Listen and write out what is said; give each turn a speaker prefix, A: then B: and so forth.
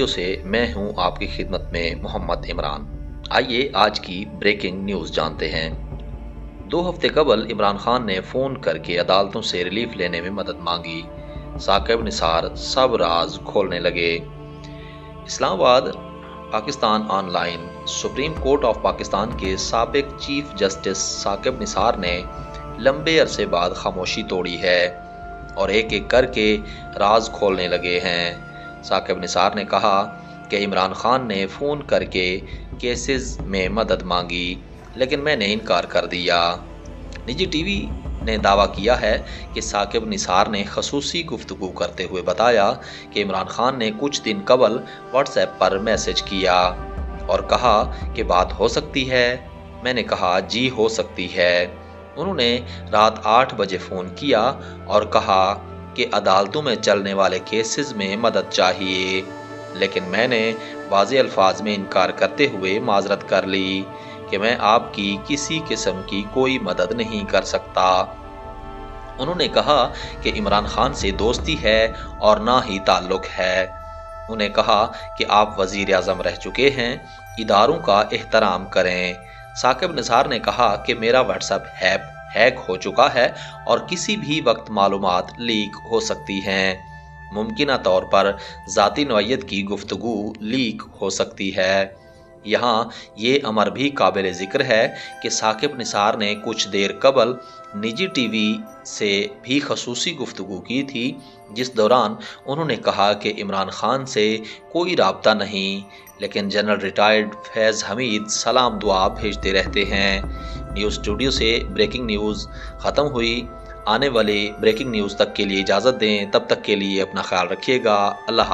A: Studio से मैं हूं आपकी खिदमत में मोहम्मद इमरान। आइए आज की ब्रेकिंग न्यूज़ जानते हैं। 2 हफ्ते कबल इमरान खान ने फ़ोन करके अदालतों से रिलीफ लेने में मदद मांगी। साकिब निसार सब राज खोलने लगे। Islamabad Pakistan online. Supreme court of Pakistan के साबिक चीफ जस्टिस साकिब निसार ने लंबे अरसे बाद खामोशी तोड़ी है और एक एक करके राज खोलने लगे हैं। साकिब निसार ने कहा कि इमरान खान ने फ़ोन करके केसेस में मदद मांगी, लेकिन मैंने इनकार कर दिया। निजी टीवी ने दावा किया है कि साकिब निसार ने खसूसी गुफ्तगू करते हुए बताया कि इमरान खान ने कुछ दिन कबल व्हाट्सएप पर मैसेज किया और कहा कि बात हो सकती है। मैंने कहा जी हो सकती है। उन्होंने रात 8 बजे फ़ोन किया और कहा कि अदालतों में चलने वाले केसेस में मदद चाहिए, लेकिन मैंने वाज़े अल्फाज में इनकार करते हुए माजरत कर ली कि मैं आपकी किसी किस्म की कोई मदद नहीं कर सकता। उन्होंने कहा कि इमरान खान से दोस्ती है और ना ही ताल्लुक़ है। उन्हें कहा कि आप वज़ीर आज़म रह चुके हैं, इदारों का एहतराम करें। साकिब निसार ने कहा कि मेरा व्हाट्सएप हैक हो चुका है और किसी भी वक्त मालूमात लीक हो सकती हैं। मुमकिना तौर पर ज़ाती नौइयत की गुफ्तगू लीक हो सकती है। यहाँ ये अमर भी काबिल ज़िक्र है कि साकिब निसार ने कुछ देर कबल निजी टीवी से भी खसूसी गुफ्तगू की थी, जिस दौरान उन्होंने कहा कि इमरान खान से कोई राब्ता नहीं, लेकिन जनरल रिटायर्ड फैज़ हमीद सलाम दुआ भेजते रहते हैं। न्यूज़ स्टूडियो से ब्रेकिंग न्यूज़ ख़त्म हुई। आने वाली ब्रेकिंग न्यूज़ तक के लिए इजाज़त दें। तब तक के लिए अपना ख्याल रखिएगा। अल्लाह।